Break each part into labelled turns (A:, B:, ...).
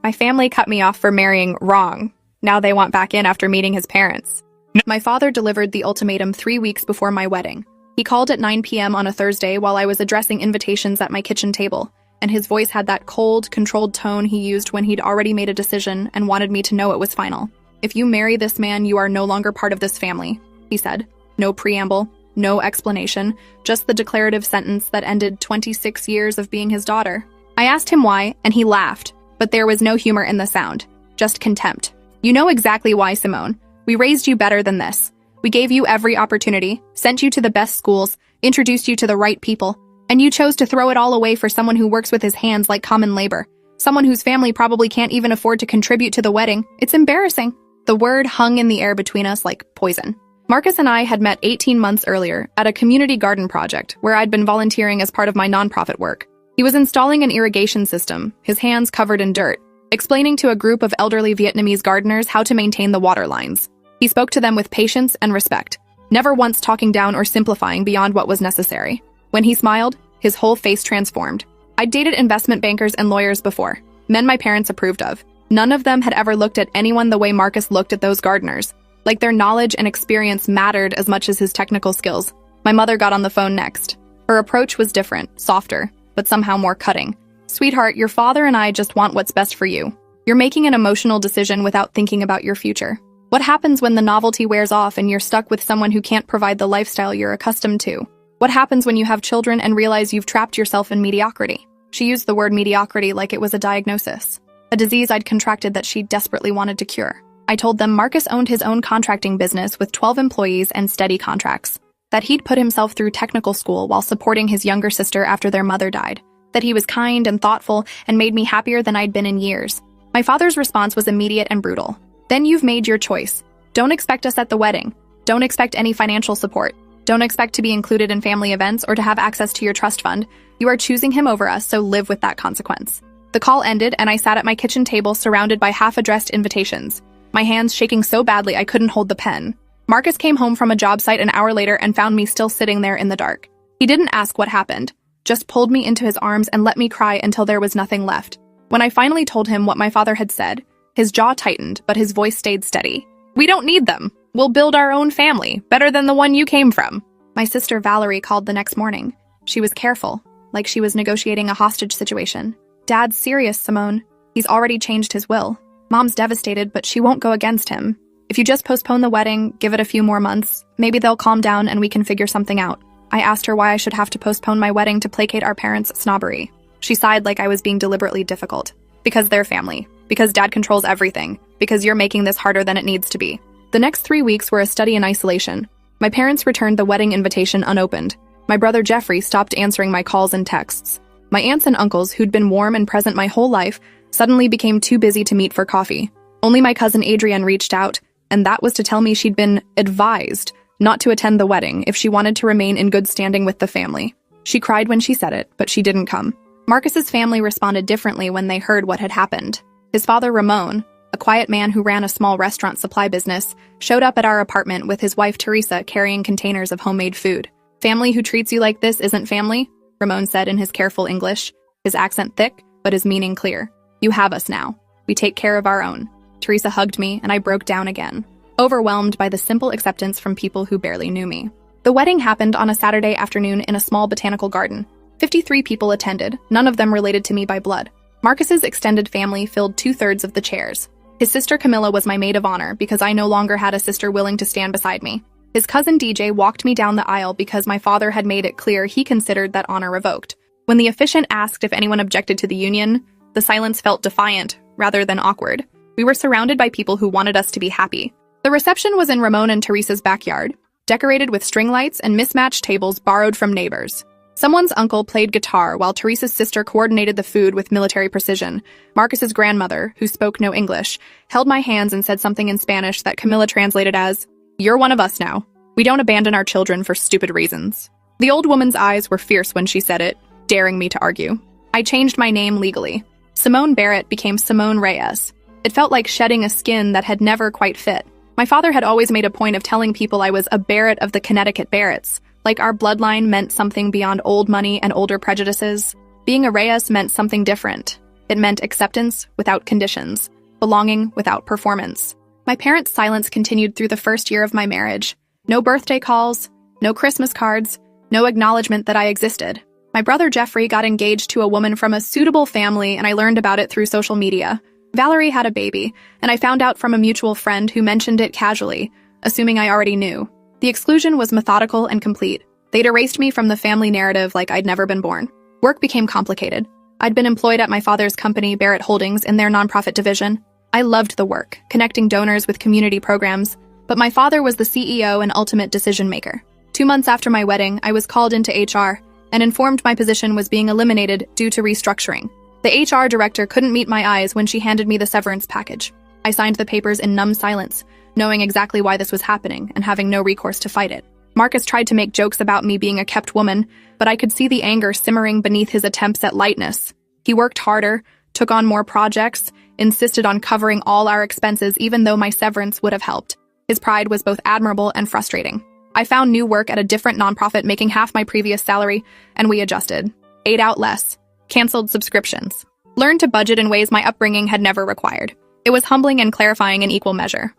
A: My family cut me off for marrying wrong. Now they want back in after meeting his parents. My father delivered the ultimatum 3 weeks before my wedding. He called at 9 p.m. on a Thursday while I was addressing invitations at my kitchen table, and his voice had that cold, controlled tone he used when he'd already made a decision and wanted me to know it was final. "If you marry this man, you are no longer part of this family," he said. No preamble, no explanation, just the declarative sentence that ended 26 years of being his daughter. I asked him why, and he laughed, but there was no humor in the sound, just contempt. "You know exactly why, Simone. We raised you better than this. We gave you every opportunity, sent you to the best schools, introduced you to the right people, and you chose to throw it all away for someone who works with his hands like common labor. Someone whose family probably can't even afford to contribute to the wedding. It's embarrassing." The word hung in the air between us like poison. Marcus and I had met 18 months earlier at a community garden project where I'd been volunteering as part of my nonprofit work. He was installing an irrigation system, his hands covered in dirt, explaining to a group of elderly Vietnamese gardeners how to maintain the water lines. He spoke to them with patience and respect, never once talking down or simplifying beyond what was necessary. When he smiled, his whole face transformed. I'd dated investment bankers and lawyers before, men my parents approved of. None of them had ever looked at anyone the way Marcus looked at those gardeners, like their knowledge and experience mattered as much as his technical skills. My mother got on the phone next. Her approach was different, softer, but somehow more cutting. "Sweetheart, your father and I just want what's best for you. You're making an emotional decision without thinking about your future. What happens when the novelty wears off and you're stuck with someone who can't provide the lifestyle you're accustomed to? What happens when you have children and realize you've trapped yourself in mediocrity?" She used the word mediocrity like it was a diagnosis, a disease I'd contracted that she desperately wanted to cure. I told them Marcus owned his own contracting business with 12 employees and steady contracts, that he'd put himself through technical school while supporting his younger sister after their mother died, that he was kind and thoughtful and made me happier than I'd been in years. My father's response was immediate and brutal. "Then you've made your choice. Don't expect us at the wedding. Don't expect any financial support. Don't expect to be included in family events or to have access to your trust fund. You are choosing him over us, so live with that consequence." The call ended, and I sat at my kitchen table surrounded by half-addressed invitations, my hands shaking so badly I couldn't hold the pen. Marcus came home from a job site an hour later and found me still sitting there in the dark. He didn't ask what happened, just pulled me into his arms and let me cry until there was nothing left. When I finally told him what my father had said, his jaw tightened, but his voice stayed steady. "We don't need them. We'll build our own family, better than the one you came from." My sister Valerie called the next morning. She was careful, like she was negotiating a hostage situation. "Dad's serious, Simone. He's already changed his will. Mom's devastated, but she won't go against him. If you just postpone the wedding, give it a few more months, maybe they'll calm down and we can figure something out." I asked her why I should have to postpone my wedding to placate our parents' snobbery. She sighed like I was being deliberately difficult. "Because they're family. Because Dad controls everything. Because you're making this harder than it needs to be." The next 3 weeks were a study in isolation. My parents returned the wedding invitation unopened. My brother Jeffrey stopped answering my calls and texts. My aunts and uncles, who'd been warm and present my whole life, suddenly became too busy to meet for coffee. Only my cousin Adrienne reached out, and that was to tell me she'd been advised not to attend the wedding if she wanted to remain in good standing with the family. She cried when she said it, but she didn't come. Marcus's family responded differently when they heard what had happened. His father, Ramon, a quiet man who ran a small restaurant supply business, showed up at our apartment with his wife Teresa carrying containers of homemade food. "Family who treats you like this isn't family," Ramon said in his careful English, his accent thick, but his meaning clear. "You have us now. We take care of our own." Teresa hugged me, and I broke down again, overwhelmed by the simple acceptance from people who barely knew me. The wedding happened on a Saturday afternoon in a small botanical garden. 53 people attended, none of them related to me by blood. Marcus's extended family filled 2/3 of the chairs. His sister Camilla was my maid of honor because I no longer had a sister willing to stand beside me. His cousin DJ walked me down the aisle because my father had made it clear he considered that honor revoked. When the officiant asked if anyone objected to the union, the silence felt defiant rather than awkward. We were surrounded by people who wanted us to be happy. The reception was in Ramon and Teresa's backyard, decorated with string lights and mismatched tables borrowed from neighbors. Someone's uncle played guitar while Teresa's sister coordinated the food with military precision. Marcus's grandmother, who spoke no English, held my hands and said something in Spanish that Camilla translated as, "You're one of us now. We don't abandon our children for stupid reasons." The old woman's eyes were fierce when she said it, daring me to argue. I changed my name legally. Simone Barrett became Simone Reyes. It felt like shedding a skin that had never quite fit. My father had always made a point of telling people I was a Barrett of the Connecticut Barretts, like our bloodline meant something beyond old money and older prejudices. Being a Reyes meant something different. It meant acceptance without conditions, belonging without performance. My parents' silence continued through the first year of my marriage. No birthday calls, no Christmas cards, no acknowledgement that I existed. My brother Jeffrey got engaged to a woman from a suitable family, and I learned about it through social media. Valerie had a baby, and I found out from a mutual friend who mentioned it casually, assuming I already knew. The exclusion was methodical and complete. They'd erased me from the family narrative like I'd never been born. Work became complicated. I'd been employed at my father's company, Barrett Holdings, in their nonprofit division. I loved the work, connecting donors with community programs, but my father was the CEO and ultimate decision-maker. 2 months after my wedding, I was called into HR and informed my position was being eliminated due to restructuring. The HR director couldn't meet my eyes when she handed me the severance package. I signed the papers in numb silence, knowing exactly why this was happening and having no recourse to fight it. Marcus tried to make jokes about me being a kept woman, but I could see the anger simmering beneath his attempts at lightness. He worked harder, took on more projects, insisted on covering all our expenses even though my severance would have helped. His pride was both admirable and frustrating. I found new work at a different nonprofit making half my previous salary, and we adjusted. Ate out less. Canceled subscriptions. Learned to budget in ways my upbringing had never required. It was humbling and clarifying in equal measure.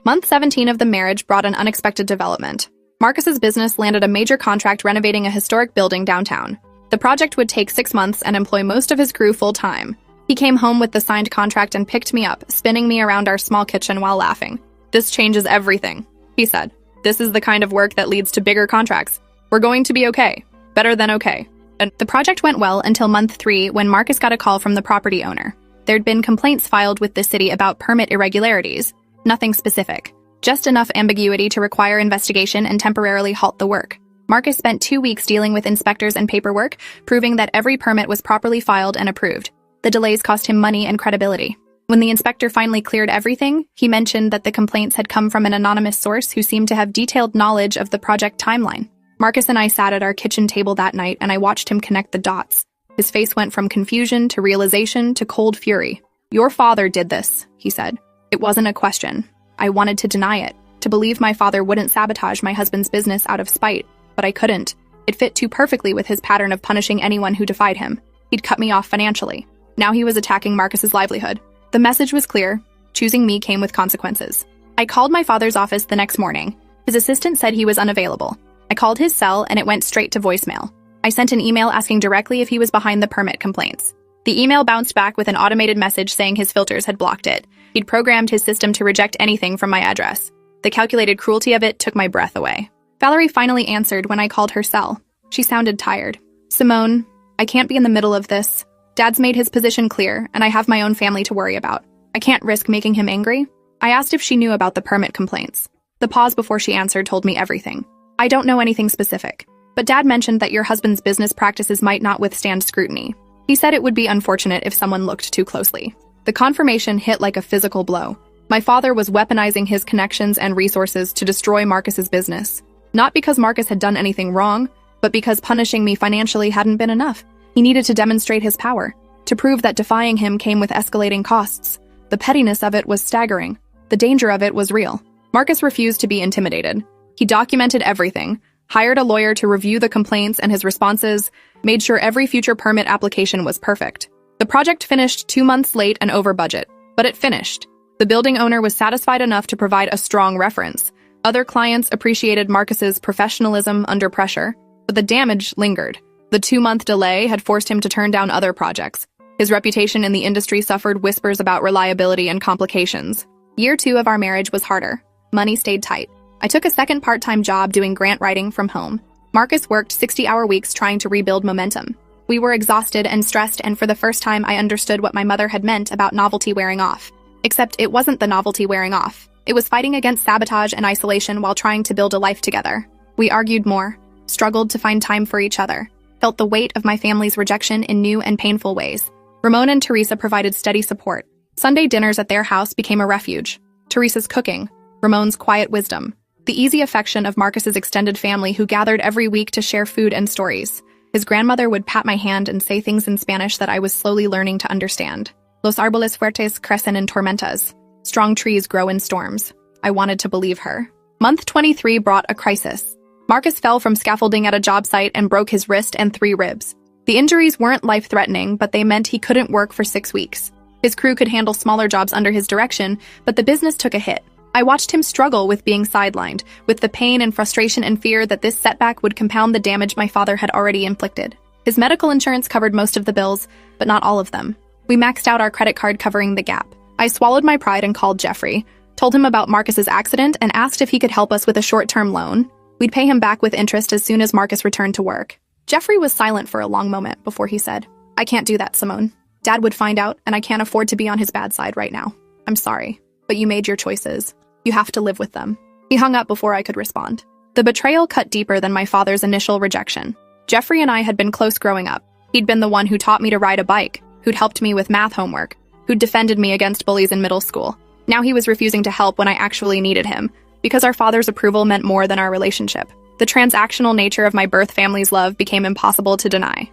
A: Month 17 of the marriage brought an unexpected development. Marcus's business landed a major contract renovating a historic building downtown. The project would take 6 months and employ most of his crew full-time. He came home with the signed contract and picked me up, spinning me around our small kitchen while laughing. "This changes everything," he said. "This is the kind of work that leads to bigger contracts. We're going to be okay. Better than okay." And the project went well until month 3 when Marcus got a call from the property owner. There'd been complaints filed with the city about permit irregularities. Nothing specific. Just enough ambiguity to require investigation and temporarily halt the work. Marcus spent 2 weeks dealing with inspectors and paperwork, proving that every permit was properly filed and approved. The delays cost him money and credibility. When the inspector finally cleared everything, he mentioned that the complaints had come from an anonymous source who seemed to have detailed knowledge of the project timeline. Marcus and I sat at our kitchen table that night, and I watched him connect the dots. His face went from confusion to realization to cold fury. "Your father did this," he said. It wasn't a question. I wanted to deny it, to believe my father wouldn't sabotage my husband's business out of spite, but I couldn't. It fit too perfectly with his pattern of punishing anyone who defied him. He'd cut me off financially. Now he was attacking Marcus's livelihood. The message was clear. Choosing me came with consequences. I called my father's office the next morning. His assistant said he was unavailable. I called his cell and it went straight to voicemail. I sent an email asking directly if he was behind the permit complaints. The email bounced back with an automated message saying his filters had blocked it. He'd programmed his system to reject anything from my address. The calculated cruelty of it took my breath away. Valerie finally answered when I called her cell. She sounded tired. "Simone, I can't be in the middle of this. Dad's made his position clear, and I have my own family to worry about. I can't risk making him angry." I asked if she knew about the permit complaints. The pause before she answered told me everything. "I don't know anything specific, but Dad mentioned that your husband's business practices might not withstand scrutiny. He said it would be unfortunate if someone looked too closely." The confirmation hit like a physical blow. My father was weaponizing his connections and resources to destroy Marcus's business. Not because Marcus had done anything wrong, but because punishing me financially hadn't been enough. He needed to demonstrate his power, to prove that defying him came with escalating costs. The pettiness of it was staggering. The danger of it was real. Marcus refused to be intimidated. He documented everything, hired a lawyer to review the complaints and his responses, made sure every future permit application was perfect. The project finished 2 months late and over budget, but it finished. The building owner was satisfied enough to provide a strong reference. Other clients appreciated Marcus's professionalism under pressure, but the damage lingered. The 2-month delay had forced him to turn down other projects. His reputation in the industry suffered whispers about reliability and complications. Year 2 of our marriage was harder. Money stayed tight. I took a second part-time job doing grant writing from home. Marcus worked 60-hour weeks trying to rebuild momentum. We were exhausted and stressed, and for the first time I understood what my mother had meant about novelty wearing off. Except it wasn't the novelty wearing off. It was fighting against sabotage and isolation while trying to build a life together. We argued more, struggled to find time for each other, felt the weight of my family's rejection in new and painful ways. Ramon and Teresa provided steady support. Sunday dinners at their house became a refuge. Teresa's cooking, Ramon's quiet wisdom, the easy affection of Marcus's extended family who gathered every week to share food and stories. His grandmother would pat my hand and say things in Spanish that I was slowly learning to understand. Los árboles fuertes crecen en tormentas. Strong trees grow in storms. I wanted to believe her. Month 23 brought a crisis. Marcus fell from scaffolding at a job site and broke his wrist and 3 ribs. The injuries weren't life-threatening, but they meant he couldn't work for 6 weeks. His crew could handle smaller jobs under his direction, but the business took a hit. I watched him struggle with being sidelined, with the pain and frustration and fear that this setback would compound the damage my father had already inflicted. His medical insurance covered most of the bills, but not all of them. We maxed out our credit card covering the gap. I swallowed my pride and called Jeffrey, told him about Marcus's accident, and asked if he could help us with a short-term loan. We'd pay him back with interest as soon as Marcus returned to work. Jeffrey was silent for a long moment before he said, "I can't do that, Simone. Dad would find out, and I can't afford to be on his bad side right now. I'm sorry, but you made your choices. You have to live with them." He hung up before I could respond. The betrayal cut deeper than my father's initial rejection. Jeffrey and I had been close growing up. He'd been the one who taught me to ride a bike, who'd helped me with math homework, who'd defended me against bullies in middle school. Now he was refusing to help when I actually needed him, because our father's approval meant more than our relationship. The transactional nature of my birth family's love became impossible to deny.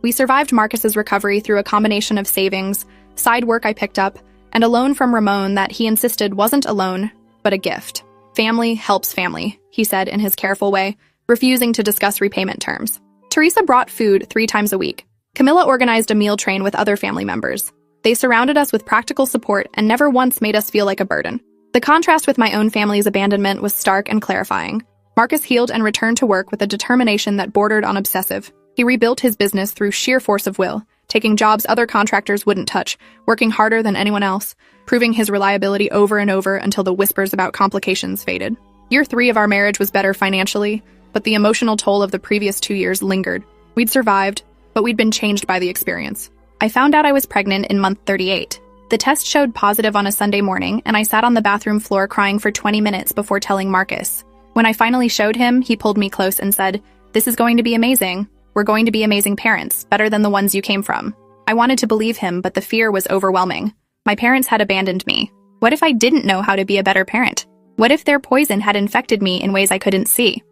A: We survived Marcus's recovery through a combination of savings, side work I picked up, and a loan from Ramon that he insisted wasn't a loan, but a gift. Family helps family, he said in his careful way, refusing to discuss repayment terms. Teresa brought food 3 times a week. Camilla organized a meal train with other family members. They surrounded us with practical support and never once made us feel like a burden. The contrast with my own family's abandonment was stark and clarifying. Marcus healed and returned to work with a determination that bordered on obsessive. He rebuilt his business through sheer force of will, taking jobs other contractors wouldn't touch, working harder than anyone else, proving his reliability over and over until the whispers about complications faded. Year 3 of our marriage was better financially, but the emotional toll of the previous 2 years lingered. We'd survived, but we'd been changed by the experience. I found out I was pregnant in month 38. The test showed positive on a Sunday morning, and I sat on the bathroom floor crying for 20 minutes before telling Marcus. When I finally showed him, he pulled me close and said, "This is going to be amazing. We're going to be amazing parents, better than the ones you came from." I wanted to believe him, but the fear was overwhelming. My parents had abandoned me. What if I didn't know how to be a better parent? What if their poison had infected me in ways I couldn't see?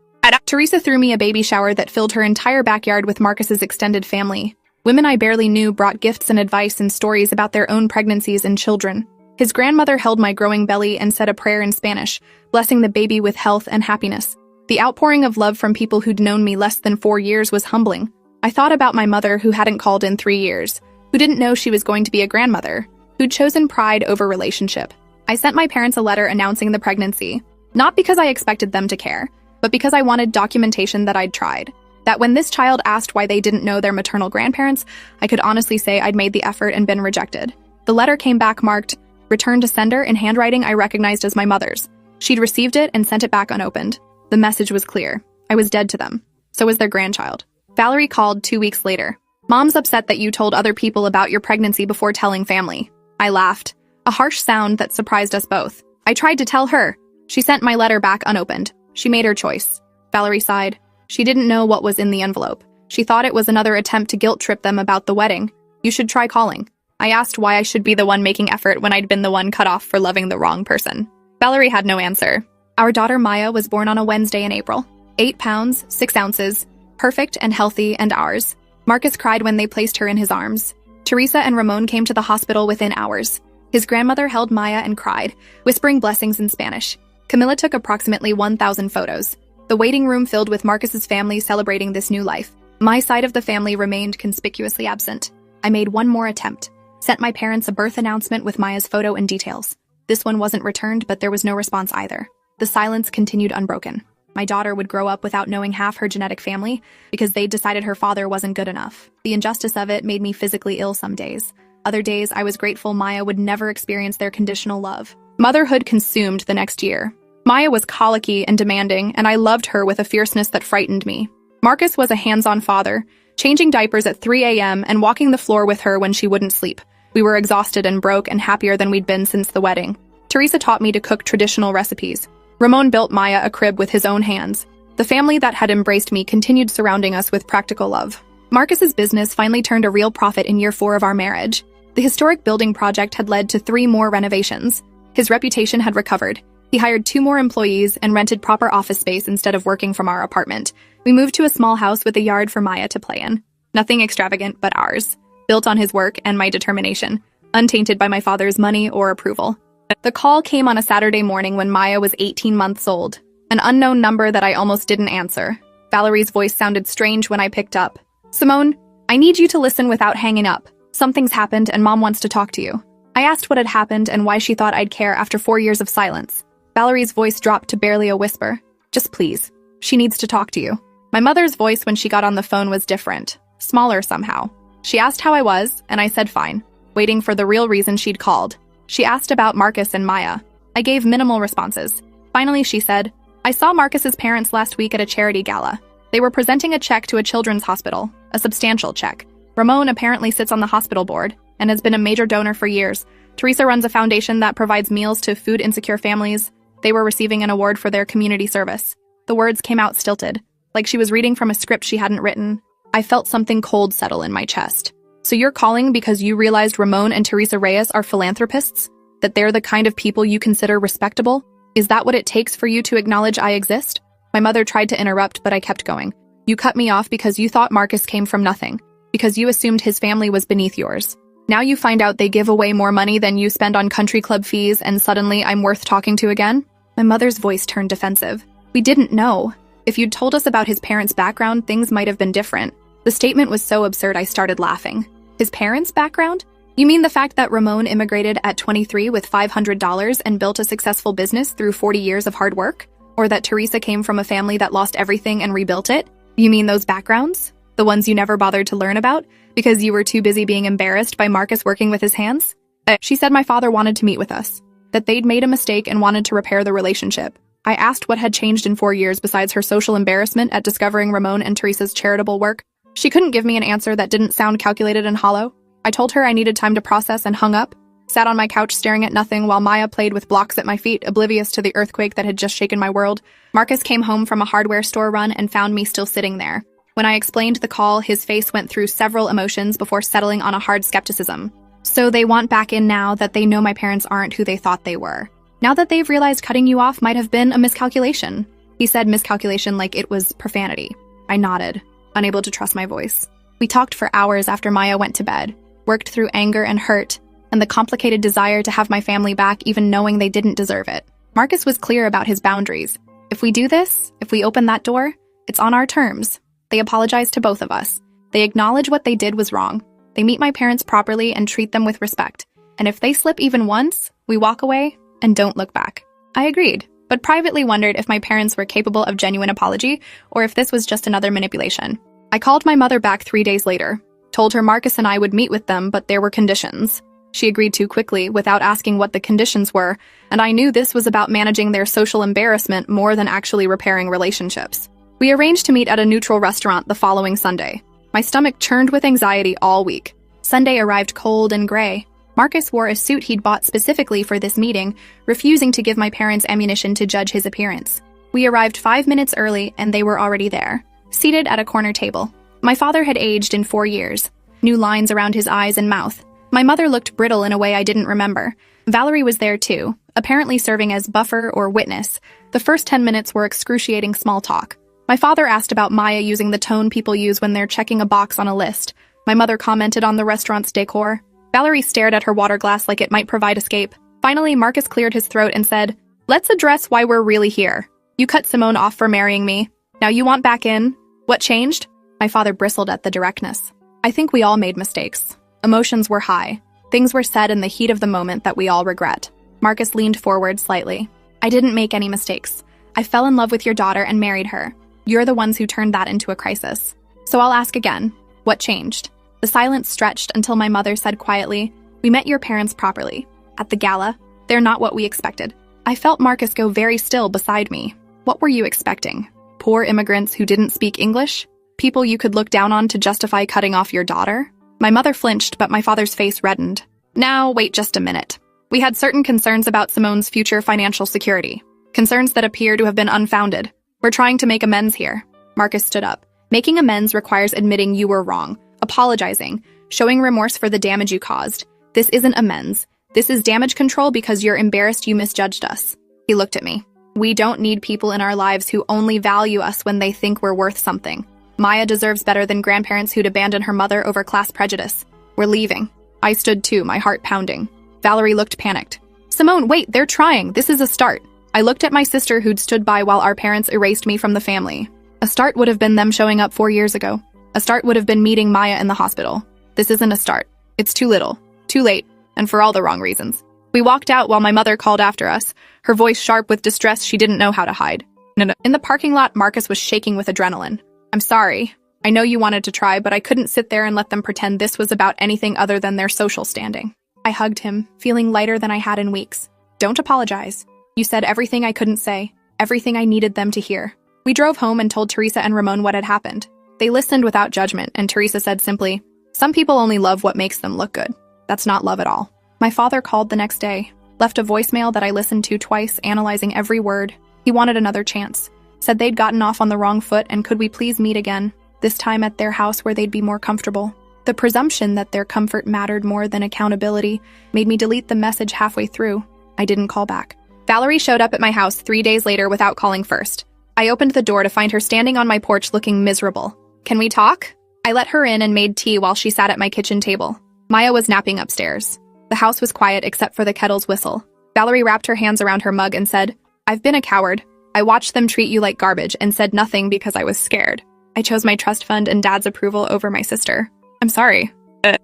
A: Teresa threw me a baby shower that filled her entire backyard with Marcus's extended family. Women I barely knew brought gifts and advice and stories about their own pregnancies and children. His grandmother held my growing belly and said a prayer in Spanish, blessing the baby with health and happiness. The outpouring of love from people who'd known me less than 4 years was humbling. I thought about my mother who hadn't called in 3 years, who didn't know she was going to be a grandmother, who'd chosen pride over relationship. I sent my parents a letter announcing the pregnancy, not because I expected them to care, but because I wanted documentation that I'd tried. That when this child asked why they didn't know their maternal grandparents, I could honestly say I'd made the effort and been rejected. The letter came back marked, "Return to sender," in handwriting I recognized as my mother's. She'd received it and sent it back unopened. The message was clear. I was dead to them. So was their grandchild. Valerie called 2 weeks later. "Mom's upset that you told other people about your pregnancy before telling family." I laughed, a harsh sound that surprised us both. I tried to tell her. She sent my letter back unopened. She made her choice. Valerie sighed. She didn't know what was in the envelope. She thought it was another attempt to guilt trip them about the wedding. "You should try calling." I asked why I should be the one making effort when I'd been the one cut off for loving the wrong person. Valerie had no answer. Our daughter Maya was born on a Wednesday in April. 8 pounds, 6 ounces, perfect and healthy and ours. Marcus cried when they placed her in his arms. Teresa and Ramon came to the hospital within hours. His grandmother held Maya and cried, whispering blessings in Spanish. Camilla took approximately 1,000 photos. The waiting room filled with Marcus's family celebrating this new life. My side of the family remained conspicuously absent. I made one more attempt. Sent my parents a birth announcement with Maya's photo and details. This one wasn't returned, but there was no response either. The silence continued unbroken. My daughter would grow up without knowing half her genetic family because they'd decided her father wasn't good enough. The injustice of it made me physically ill some days. Other days, I was grateful Maya would never experience their conditional love. Motherhood consumed the next year. Maya was colicky and demanding, and I loved her with a fierceness that frightened me. Marcus was a hands-on father, changing diapers at 3 a.m. and walking the floor with her when she wouldn't sleep. We were exhausted and broke and happier than we'd been since the wedding. Teresa taught me to cook traditional recipes. Ramon built Maya a crib with his own hands. The family that had embraced me continued surrounding us with practical love. Marcus's business finally turned a real profit in year 4 of our marriage. The historic building project had led to 3 more renovations. His reputation had recovered. He hired 2 more employees and rented proper office space instead of working from our apartment. We moved to a small house with a yard for Maya to play in. Nothing extravagant, but ours. Built on his work and my determination, untainted by my father's money or approval. The call came on a Saturday morning when Maya was 18 months old. An unknown number that I almost didn't answer. Valerie's voice sounded strange when I picked up. "Simone, I need you to listen without hanging up. Something's happened and Mom wants to talk to you. I asked what had happened and why she thought I'd care after 4 years of silence. Valerie's voice dropped to barely a whisper. Just please. She needs to talk to you. My mother's voice when she got on the phone was different, smaller somehow. She asked how I was, and I said fine, waiting for the real reason she'd called. She asked about Marcus and Maya. I gave minimal responses. Finally, she said, I saw Marcus's parents last week at a charity gala. They were presenting a check to a children's hospital, a substantial check. Ramon apparently sits on the hospital board and has been a major donor for years. Teresa runs a foundation that provides meals to food-insecure families. They were receiving an award for their community service. The words came out stilted, like she was reading from a script she hadn't written. I felt something cold settle in my chest. So you're calling because you realized Ramon and Teresa Reyes are philanthropists? That they're the kind of people you consider respectable? Is that what it takes for you to acknowledge I exist? My mother tried to interrupt, but I kept going. You cut me off because you thought Marcus came from nothing, because you assumed his family was beneath yours. Now you find out they give away more money than you spend on country club fees, and suddenly I'm worth talking to again? My mother's voice turned defensive. We didn't know. If you'd told us about his parents' background, things might have been different. The statement was so absurd I started laughing. His parents' background? You mean the fact that Ramon immigrated at 23 with $500 and built a successful business through 40 years of hard work? Or that Teresa came from a family that lost everything and rebuilt it? You mean those backgrounds? The ones you never bothered to learn about because you were too busy being embarrassed by Marcus working with his hands? She said my father wanted to meet with us, that they'd made a mistake and wanted to repair the relationship. I asked what had changed in 4 years besides her social embarrassment at discovering Ramon and Teresa's charitable work. She couldn't give me an answer that didn't sound calculated and hollow. I told her I needed time to process and hung up, sat on my couch staring at nothing while Maya played with blocks at my feet, oblivious to the earthquake that had just shaken my world. Marcus came home from a hardware store run and found me still sitting there. When I explained the call, his face went through several emotions before settling on a hard skepticism. So they want back in now that they know my parents aren't who they thought they were. Now that they've realized cutting you off might have been a miscalculation. He said miscalculation like it was profanity. I nodded, unable to trust my voice. We talked for hours after Maya went to bed, worked through anger and hurt, and the complicated desire to have my family back even knowing they didn't deserve it. Marcus was clear about his boundaries. If we do this, if we open that door, it's on our terms. They apologize to both of us. They acknowledge what they did was wrong. They meet my parents properly and treat them with respect. And if they slip even once, we walk away and don't look back. I agreed, but privately wondered if my parents were capable of genuine apology or if this was just another manipulation. I called my mother back 3 days later, told her Marcus and I would meet with them, but there were conditions. She agreed too quickly without asking what the conditions were, and I knew this was about managing their social embarrassment more than actually repairing relationships. We arranged to meet at a neutral restaurant the following Sunday. My stomach churned with anxiety all week. Sunday arrived cold and gray. Marcus wore a suit he'd bought specifically for this meeting, refusing to give my parents ammunition to judge his appearance. We arrived 5 minutes early, and they were already there, seated at a corner table. My father had aged in 4 years, new lines around his eyes and mouth. My mother looked brittle in a way I didn't remember. Valerie was there too, apparently serving as buffer or witness. The first 10 minutes were excruciating small talk. My father asked about Maya using the tone people use when they're checking a box on a list. My mother commented on the restaurant's decor. Valerie stared at her water glass like it might provide escape. Finally, Marcus cleared his throat and said, "Let's address why we're really here. You cut Simone off for marrying me. Now you want back in? What changed?" My father bristled at the directness. I think we all made mistakes. Emotions were high. Things were said in the heat of the moment that we all regret. Marcus leaned forward slightly. I didn't make any mistakes. I fell in love with your daughter and married her. You're the ones who turned that into a crisis. So I'll ask again, what changed? The silence stretched until my mother said quietly, "We met your parents properly. At the gala, they're not what we expected." I felt Marcus go very still beside me. What were you expecting? Poor immigrants who didn't speak English? People you could look down on to justify cutting off your daughter? My mother flinched, but my father's face reddened. Now, wait just a minute. We had certain concerns about Simone's future financial security. Concerns that appear to have been unfounded. We're trying to make amends here. Marcus stood up. Making amends requires admitting you were wrong, apologizing, showing remorse for the damage you caused. This isn't amends. This is damage control because you're embarrassed you misjudged us. He looked at me. We don't need people in our lives who only value us when they think we're worth something. Maya deserves better than grandparents who'd abandon her mother over class prejudice. We're leaving. I stood too, my heart pounding. Valerie looked panicked. Simone, wait, they're trying. This is a start. I looked at my sister who'd stood by while our parents erased me from the family. A start would have been them showing up 4 years ago. A start would have been meeting Maya in the hospital. This isn't a start. It's too little, too late, and for all the wrong reasons. We walked out while my mother called after us, her voice sharp with distress she didn't know how to hide. In the parking lot, Marcus was shaking with adrenaline. I'm sorry. I know you wanted to try, but I couldn't sit there and let them pretend this was about anything other than their social standing. I hugged him, feeling lighter than I had in weeks. Don't apologize. You said everything I couldn't say, everything I needed them to hear. We drove home and told Teresa and Ramon what had happened. They listened without judgment, and Teresa said simply, "Some people only love what makes them look good. That's not love at all." My father called the next day, left a voicemail that I listened to twice, analyzing every word. He wanted another chance, said they'd gotten off on the wrong foot and could we please meet again, this time at their house where they'd be more comfortable. The presumption that their comfort mattered more than accountability made me delete the message halfway through. I didn't call back. Valerie showed up at my house 3 days later without calling first. I opened the door to find her standing on my porch looking miserable. "Can we talk?" I let her in and made tea while she sat at my kitchen table. Maya was napping upstairs. The house was quiet except for the kettle's whistle. Valerie wrapped her hands around her mug and said, "I've been a coward. I watched them treat you like garbage and said nothing because I was scared. I chose my trust fund and Dad's approval over my sister. I'm sorry."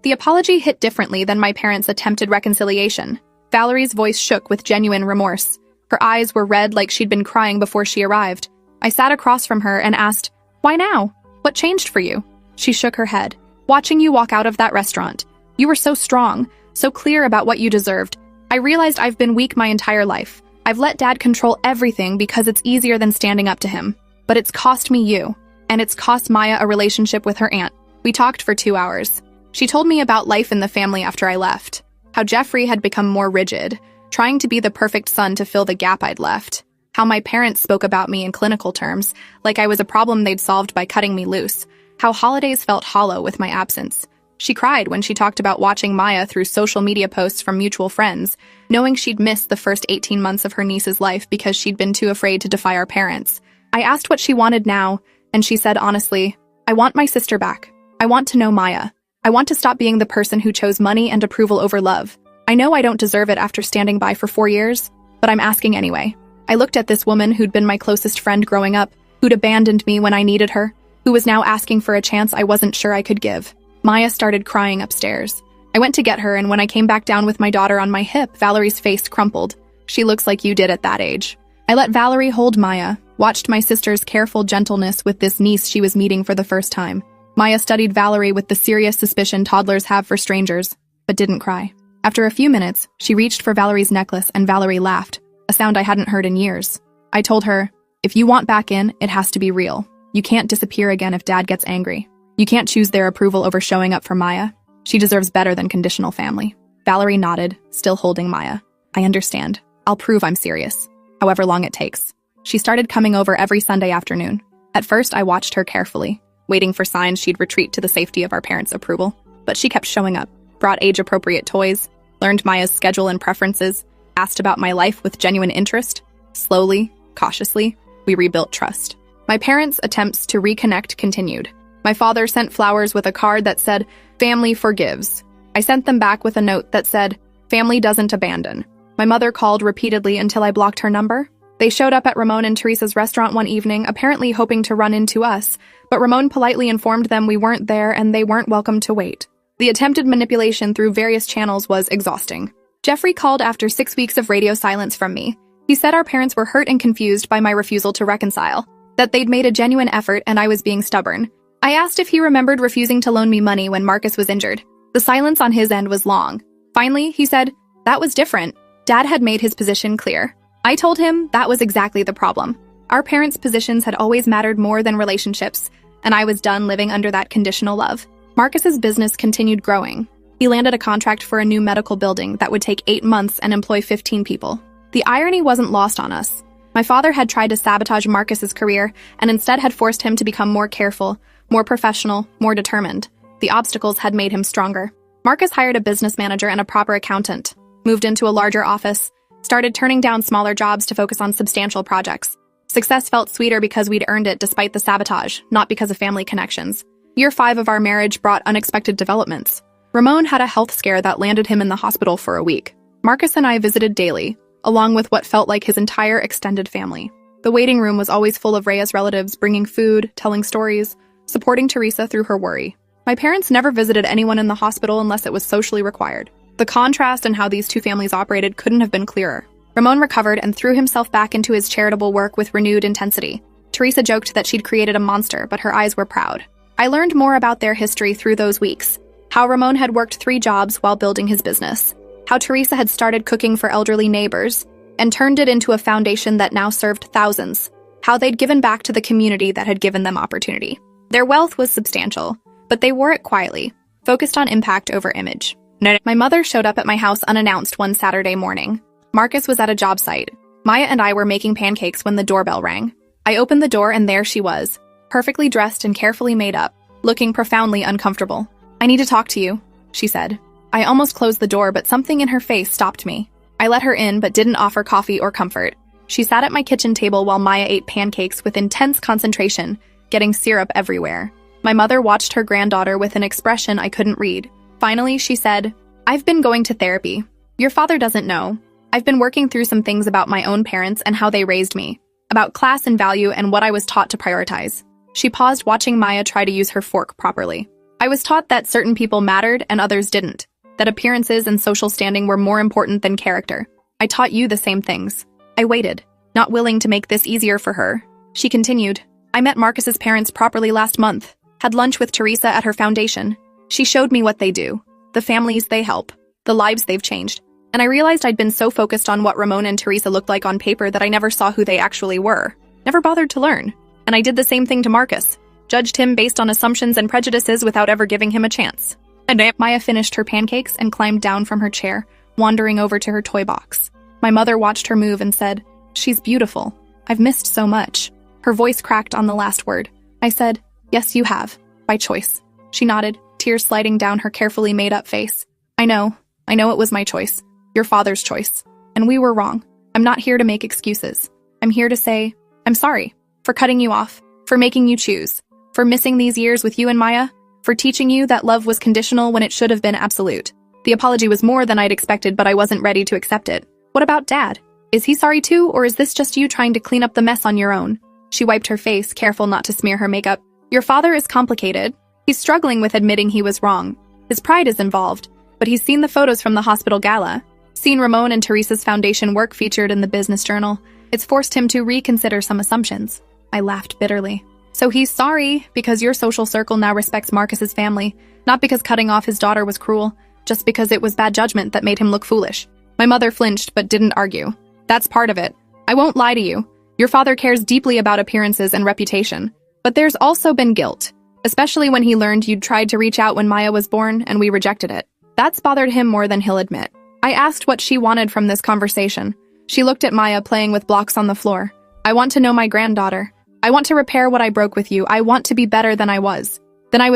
A: The apology hit differently than my parents' attempted reconciliation. Valerie's voice shook with genuine remorse. Her eyes were red like she'd been crying before she arrived. I sat across from her and asked, "Why now? What changed for you?" She shook her head. "Watching you walk out of that restaurant. You were so strong, so clear about what you deserved. I realized I've been weak my entire life. I've let Dad control everything because it's easier than standing up to him. But it's cost me you, and it's cost Maya a relationship with her aunt." We talked for 2 hours. She told me about life in the family after I left, how Jeffrey had become more rigid, trying to be the perfect son to fill the gap I'd left, how my parents spoke about me in clinical terms, like I was a problem they'd solved by cutting me loose, how holidays felt hollow with my absence. She cried when she talked about watching Maya through social media posts from mutual friends, knowing she'd missed the first 18 months of her niece's life because she'd been too afraid to defy our parents. I asked what she wanted now, and she said honestly, "I want my sister back. I want to know Maya. I want to stop being the person who chose money and approval over love. I know I don't deserve it after standing by for 4 years, but I'm asking anyway." I looked at this woman who'd been my closest friend growing up, who'd abandoned me when I needed her, who was now asking for a chance I wasn't sure I could give. Maya started crying upstairs. I went to get her, and when I came back down with my daughter on my hip, Valerie's face crumpled. "She looks like you did at that age." I let Valerie hold Maya, watched my sister's careful gentleness with this niece she was meeting for the first time. Maya studied Valerie with the serious suspicion toddlers have for strangers, but didn't cry. After a few minutes, she reached for Valerie's necklace and Valerie laughed, a sound I hadn't heard in years. I told her, "If you want back in, it has to be real. You can't disappear again if Dad gets angry. You can't choose their approval over showing up for Maya. She deserves better than conditional family." Valerie nodded, still holding Maya. "I understand. I'll prove I'm serious, however long it takes." She started coming over every Sunday afternoon. At first, I watched her carefully, waiting for signs she'd retreat to the safety of our parents' approval. But she kept showing up, brought age-appropriate toys, learned Maya's schedule and preferences, asked about my life with genuine interest. Slowly, cautiously, we rebuilt trust. My parents' attempts to reconnect continued. My father sent flowers with a card that said, "Family forgives." I sent them back with a note that said, "Family doesn't abandon." My mother called repeatedly until I blocked her number. They showed up at Ramon and Teresa's restaurant one evening, apparently hoping to run into us, but Ramon politely informed them we weren't there and they weren't welcome to wait. The attempted manipulation through various channels was exhausting. Jeffrey called after 6 weeks of radio silence from me. He said our parents were hurt and confused by my refusal to reconcile, that they'd made a genuine effort and I was being stubborn. I asked if he remembered refusing to loan me money when Marcus was injured. The silence on his end was long. Finally, he said, "That was different. Dad had made his position clear." I told him that was exactly the problem. Our parents' positions had always mattered more than relationships, and I was done living under that conditional love. Marcus's business continued growing. He landed a contract for a new medical building that would take 8 months and employ 15 people. The irony wasn't lost on us. My father had tried to sabotage Marcus's career and instead had forced him to become more careful, more professional, more determined. The obstacles had made him stronger. Marcus hired a business manager and a proper accountant, moved into a larger office, started turning down smaller jobs to focus on substantial projects. Success felt sweeter because we'd earned it despite the sabotage, not because of family connections. Year 5 of our marriage brought unexpected developments. Ramon had a health scare that landed him in the hospital for a week. Marcus and I visited daily, along with what felt like his entire extended family. The waiting room was always full of Rhea's relatives bringing food, telling stories. supporting Teresa through her worry. My parents never visited anyone in the hospital unless it was socially required. The contrast in how these two families operated couldn't have been clearer. Ramon recovered and threw himself back into his charitable work with renewed intensity. Teresa joked that she'd created a monster, but her eyes were proud. I learned more about their history through those weeks. How Ramon had worked 3 jobs while building his business. How Teresa had started cooking for elderly neighbors and turned it into a foundation that now served thousands. How they'd given back to the community that had given them opportunity. Their wealth was substantial, but they wore it quietly, focused on impact over image. My mother showed up at my house unannounced one Saturday morning. Marcus was at a job site. Maya and I were making pancakes when the doorbell rang. I opened the door and there she was, perfectly dressed and carefully made up, looking profoundly uncomfortable. "I need to talk to you," she said. I almost closed the door, but something in her face stopped me. I let her in, but didn't offer coffee or comfort. She sat at my kitchen table while Maya ate pancakes with intense concentration, getting syrup everywhere. My mother watched her granddaughter with an expression I couldn't read. Finally, she said, "I've been going to therapy. Your father doesn't know. I've been working through some things about my own parents and how they raised me, about class and value and what I was taught to prioritize." She paused, watching Maya try to use her fork properly. "I was taught that certain people mattered and others didn't, that appearances and social standing were more important than character. I taught you the same things." I waited, not willing to make this easier for her. She continued, "I met Marcus's parents properly last month, had lunch with Teresa at her foundation. She showed me what they do, the families they help, the lives they've changed. And I realized I'd been so focused on what Ramon and Teresa looked like on paper that I never saw who they actually were, never bothered to learn. And I did the same thing to Marcus, judged him based on assumptions and prejudices without ever giving him a chance." And Maya finished her pancakes and climbed down from her chair, wandering over to her toy box. My mother watched her move and said, "She's beautiful. I've missed so much." Her voice cracked on the last word. I said, "Yes, you have. By choice." She nodded, tears sliding down her carefully made-up face. I know it was my choice. Your father's choice. And we were wrong. I'm not here to make excuses. I'm here to say, I'm sorry for cutting you off, for making you choose, for missing these years with you and Maya, for teaching you that love was conditional when it should have been absolute. The apology was more than I'd expected, but I wasn't ready to accept it. What about Dad? Is he sorry too, or is this just you trying to clean up the mess on your own? She wiped her face, careful not to smear her makeup. Your father is complicated. He's struggling with admitting he was wrong. His pride is involved, but he's seen the photos from the hospital gala, seen Ramon and Teresa's foundation work featured in the business journal. It's forced him to reconsider some assumptions. I laughed bitterly. So he's sorry because your social circle now respects Marcus's family, not because cutting off his daughter was cruel, just because it was bad judgment that made him look foolish. My mother flinched but didn't argue. That's part of it. I won't lie to you. Your father cares deeply about appearances and reputation, but there's also been guilt, especially when he learned you'd tried to reach out when Maya was born and we rejected it. That's bothered him more than he'll admit. I asked what she wanted from this conversation. She looked at Maya playing with blocks on the floor. I want to know my granddaughter. I want to repair what I broke with you. I want to be better than I was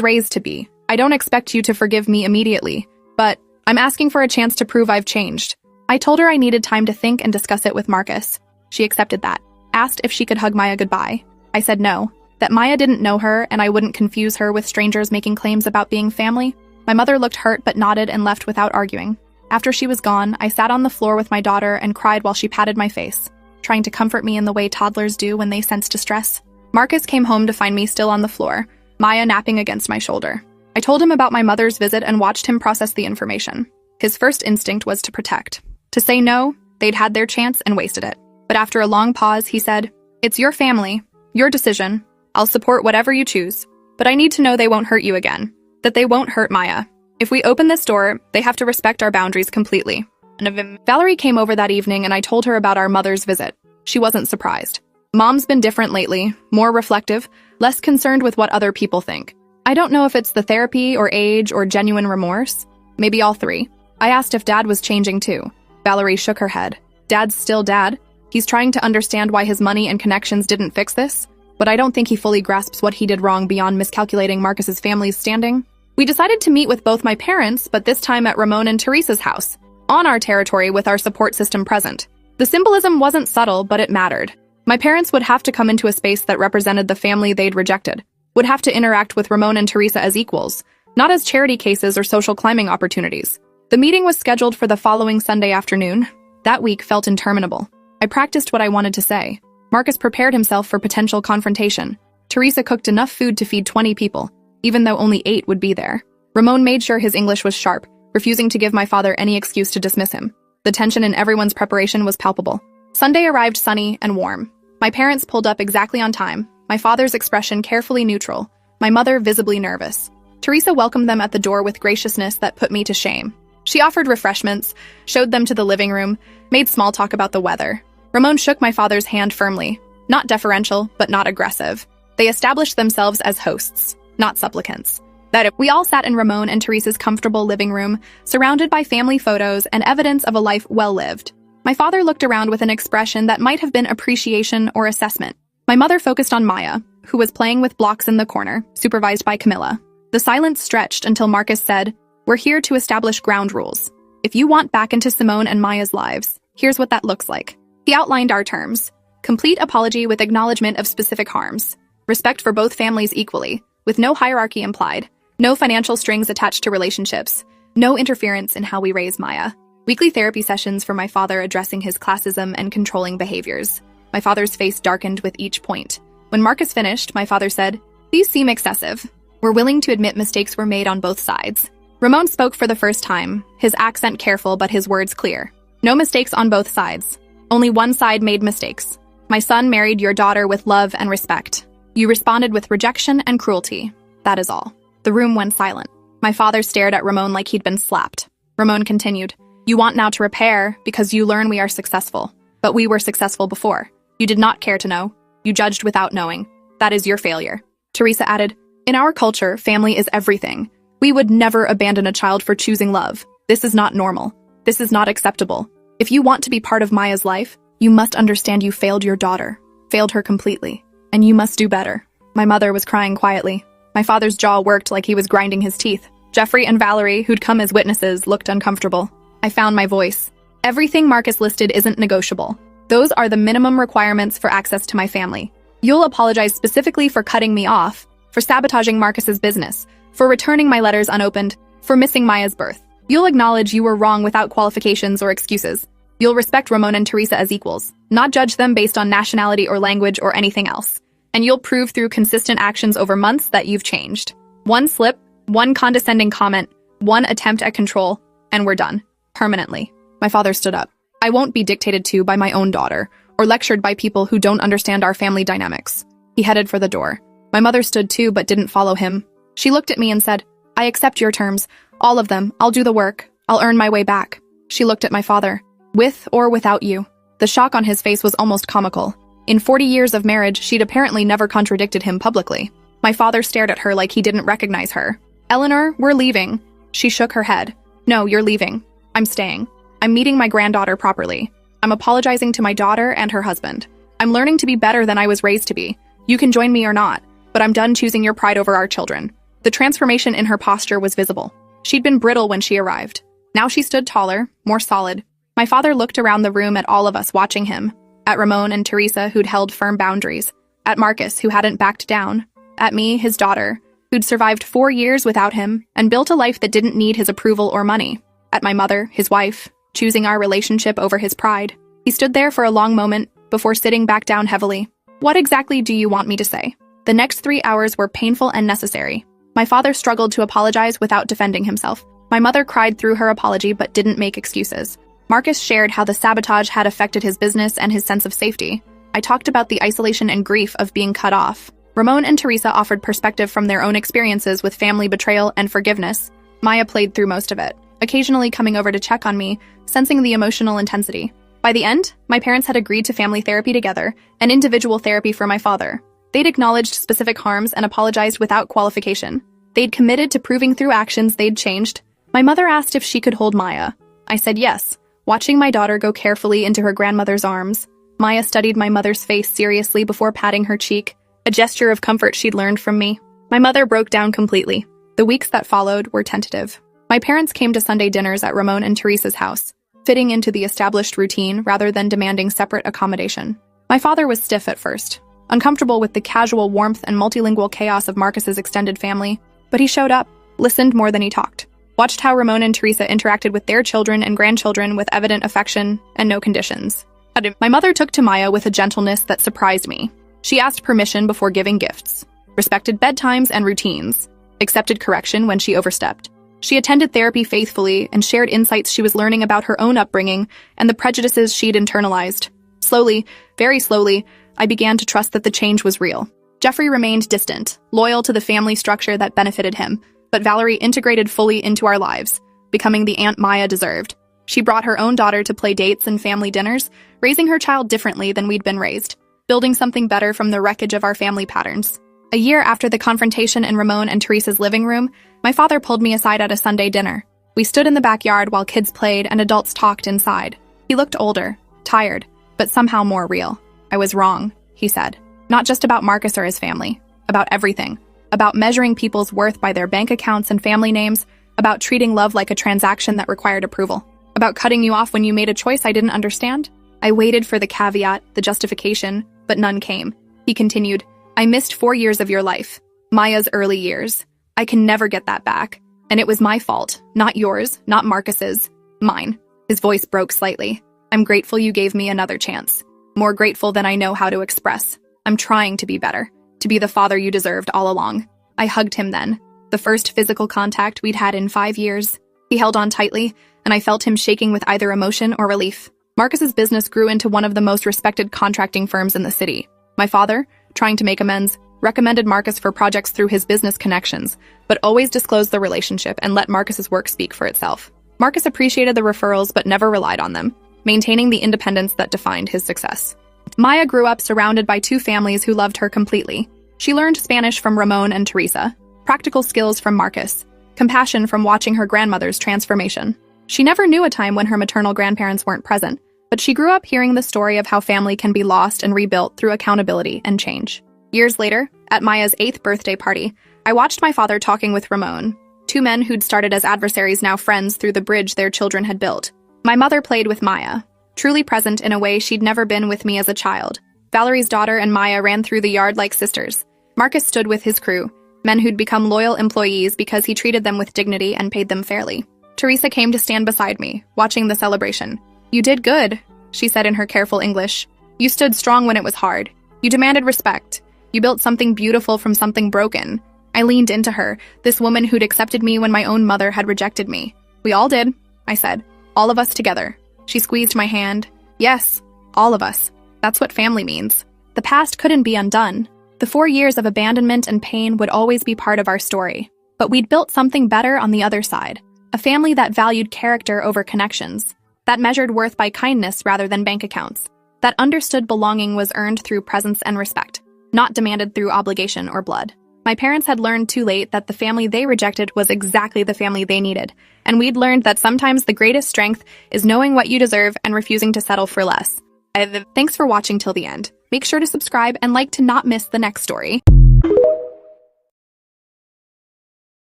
A: raised to be. I don't expect you to forgive me immediately, but I'm asking for a chance to prove I've changed. I told her I needed time to think and discuss it with Marcus. She accepted that. Asked if she could hug Maya goodbye. I said no, that Maya didn't know her and I wouldn't confuse her with strangers making claims about being family. My mother looked hurt but nodded and left without arguing. After she was gone, I sat on the floor with my daughter and cried while she patted my face, trying to comfort me in the way toddlers do when they sense distress. Marcus came home to find me still on the floor, Maya napping against my shoulder. I told him about my mother's visit and watched him process the information. His first instinct was to protect. To say no, they'd had their chance and wasted it. But after a long pause, he said, "It's your family, your decision. I'll support whatever you choose. But I need to know they won't hurt you again, that they won't hurt Maya. If we open this door, they have to respect our boundaries completely." Valerie came over that evening and I told her about our mother's visit. She wasn't surprised. Mom's been different lately, more reflective, less concerned with what other people think. I don't know if it's the therapy or age or genuine remorse. Maybe all three. I asked if Dad was changing too. Valerie shook her head. Dad's still Dad. He's trying to understand why his money and connections didn't fix this, but I don't think he fully grasps what he did wrong beyond miscalculating Marcus's family's standing. We decided to meet with both my parents, but this time at Ramon and Teresa's house, on our territory with our support system present. The symbolism wasn't subtle, but it mattered. My parents would have to come into a space that represented the family they'd rejected, would have to interact with Ramon and Teresa as equals, not as charity cases or social climbing opportunities. The meeting was scheduled for the following Sunday afternoon. That week felt interminable. I practiced what I wanted to say. Marcus prepared himself for potential confrontation. Teresa cooked enough food to feed 20 people, even though only 8 would be there. Ramon made sure his English was sharp, refusing to give my father any excuse to dismiss him. The tension in everyone's preparation was palpable. Sunday arrived sunny and warm. My parents pulled up exactly on time, my father's expression carefully neutral, my mother visibly nervous. Teresa welcomed them at the door with graciousness that put me to shame. She offered refreshments, showed them to the living room, made small talk about the weather. Ramon shook my father's hand firmly, not deferential, but not aggressive. They established themselves as hosts, not supplicants. We all sat in Ramon and Teresa's comfortable living room, surrounded by family photos and evidence of a life well lived. My father looked around with an expression that might have been appreciation or assessment. My mother focused on Maya, who was playing with blocks in the corner, supervised by Camilla. The silence stretched until Marcus said, "We're here to establish ground rules. If you want back into Simone and Maya's lives, here's what that looks like." He outlined our terms. Complete apology with acknowledgement of specific harms. Respect for both families equally, with no hierarchy implied. No financial strings attached to relationships. No interference in how we raise Maya. Weekly therapy sessions for my father addressing his classism and controlling behaviors. My father's face darkened with each point. When Marcus finished, my father said, "These seem excessive. We're willing to admit mistakes were made on both sides." Ramon spoke for the first time, his accent careful but his words clear. "No mistakes on both sides. Only one side made mistakes. My son married your daughter with love and respect. You responded with rejection and cruelty. That is all." The room went silent. My father stared at Ramon like he'd been slapped. Ramon continued, "You want now to repair because you learn we are successful. But we were successful before. You did not care to know. You judged without knowing. That is your failure." Teresa added, "In our culture, family is everything. We would never abandon a child for choosing love. This is not normal. This is not acceptable. If you want to be part of Maya's life, you must understand you failed your daughter. Failed her completely. And you must do better." My mother was crying quietly. My father's jaw worked like he was grinding his teeth. Jeffrey and Valerie, who'd come as witnesses, looked uncomfortable. I found my voice. "Everything Marcus listed isn't negotiable. Those are the minimum requirements for access to my family. You'll apologize specifically for cutting me off, for sabotaging Marcus's business, for returning my letters unopened, for missing Maya's birth. You'll acknowledge you were wrong without qualifications or excuses. You'll respect Ramon and Teresa as equals, not judge them based on nationality or language or anything else. And you'll prove through consistent actions over months that you've changed. One slip, one condescending comment, one attempt at control, and we're done. Permanently." My father stood up. "I won't be dictated to by my own daughter, or lectured by people who don't understand our family dynamics." He headed for the door. My mother stood too, but didn't follow him. She looked at me and said, "I accept your terms. All of them. I'll do the work. I'll earn my way back." She looked at my father. "With or without you." The shock on his face was almost comical. In 40 years of marriage, she'd apparently never contradicted him publicly. My father stared at her like he didn't recognize her. "Eleanor, we're leaving." She shook her head. "No, you're leaving. I'm staying. I'm meeting my granddaughter properly. I'm apologizing to my daughter and her husband. I'm learning to be better than I was raised to be. You can join me or not, but I'm done choosing your pride over our children." The transformation in her posture was visible. She'd been brittle when she arrived. Now she stood taller, more solid. My father looked around the room at all of us watching him. At Ramon and Teresa, who'd held firm boundaries. At Marcus, who hadn't backed down. At me, his daughter, who'd survived 4 years without him and built a life that didn't need his approval or money. At my mother, his wife, choosing our relationship over his pride. He stood there for a long moment before sitting back down heavily. "What exactly do you want me to say?" The next 3 hours were painful and necessary. My father struggled to apologize without defending himself. My mother cried through her apology but didn't make excuses. Marcus shared how the sabotage had affected his business and his sense of safety. I talked about the isolation and grief of being cut off. Ramon and Teresa offered perspective from their own experiences with family betrayal and forgiveness. Maya played through most of it, occasionally coming over to check on me, sensing the emotional intensity. By the end, my parents had agreed to family therapy together and individual therapy for my father. They'd acknowledged specific harms and apologized without qualification. They'd committed to proving through actions they'd changed. My mother asked if she could hold Maya. I said yes, watching my daughter go carefully into her grandmother's arms. Maya studied my mother's face seriously before patting her cheek, a gesture of comfort she'd learned from me. My mother broke down completely. The weeks that followed were tentative. My parents came to Sunday dinners at Ramon and Teresa's house, fitting into the established routine rather than demanding separate accommodation. My father was stiff at first, uncomfortable with the casual warmth and multilingual chaos of Marcus's extended family, but he showed up, listened more than he talked, watched how Ramon and Teresa interacted with their children and grandchildren with evident affection and no conditions. My mother took to Maya with a gentleness that surprised me. She asked permission before giving gifts, respected bedtimes and routines, accepted correction when she overstepped. She attended therapy faithfully and shared insights she was learning about her own upbringing and the prejudices she'd internalized. Slowly, very slowly, I began to trust that the change was real. Jeffrey remained distant, loyal to the family structure that benefited him, but Valerie integrated fully into our lives, becoming the Aunt Maya deserved. She brought her own daughter to play dates and family dinners, raising her child differently than we'd been raised, building something better from the wreckage of our family patterns. A year after the confrontation in Ramon and Teresa's living room, my father pulled me aside at a Sunday dinner. We stood in the backyard while kids played and adults talked inside. He looked older, tired, but somehow more real. I was wrong, he said. Not just about Marcus or his family, about everything. About measuring people's worth by their bank accounts and family names, about treating love like a transaction that required approval, about cutting you off when you made a choice I didn't understand. I waited for the caveat, the justification, but none came. He continued, I missed 4 years of your life, Maya's early years. I can never get that back. And it was my fault, not yours, not Marcus's, mine. His voice broke slightly. I'm grateful you gave me another chance. More grateful than I know how to express. I'm trying to be better, to be the father you deserved all along. I hugged him then, the first physical contact we'd had in 5 years. He held on tightly, and I felt him shaking with either emotion or relief. Marcus's business grew into one of the most respected contracting firms in the city. My father, trying to make amends, recommended Marcus for projects through his business connections, but always disclosed the relationship and let Marcus's work speak for itself. Marcus appreciated the referrals but never relied on them, maintaining the independence that defined his success. Maya grew up surrounded by 2 families who loved her completely. She learned Spanish from Ramon and Teresa, practical skills from Marcus, compassion from watching her grandmother's transformation. She never knew a time when her maternal grandparents weren't present, but she grew up hearing the story of how family can be lost and rebuilt through accountability and change. Years later, at Maya's 8th birthday party, I watched my father talking with Ramon, 2 men who'd started as adversaries now friends through the bridge their children had built. My mother played with Maya, truly present in a way she'd never been with me as a child. Valerie's daughter and Maya ran through the yard like sisters. Marcus stood with his crew, men who'd become loyal employees because he treated them with dignity and paid them fairly. Teresa came to stand beside me, watching the celebration. You did good, she said in her careful English. You stood strong when it was hard. You demanded respect. You built something beautiful from something broken. I leaned into her, this woman who'd accepted me when my own mother had rejected me. We all did, I said. All of us together. She squeezed my hand. Yes, all of us. That's what family means. The past couldn't be undone. The 4 years of abandonment and pain would always be part of our story. But we'd built something better on the other side. A family that valued character over connections. That measured worth by kindness rather than bank accounts. That understood belonging was earned through presence and respect, not demanded through obligation or blood. My parents had learned too late that the family they rejected was exactly the family they needed, and we'd learned that sometimes the greatest strength is knowing what you deserve and refusing to settle for less. Thanks for watching till the end. Make sure to subscribe and like to not miss the next story.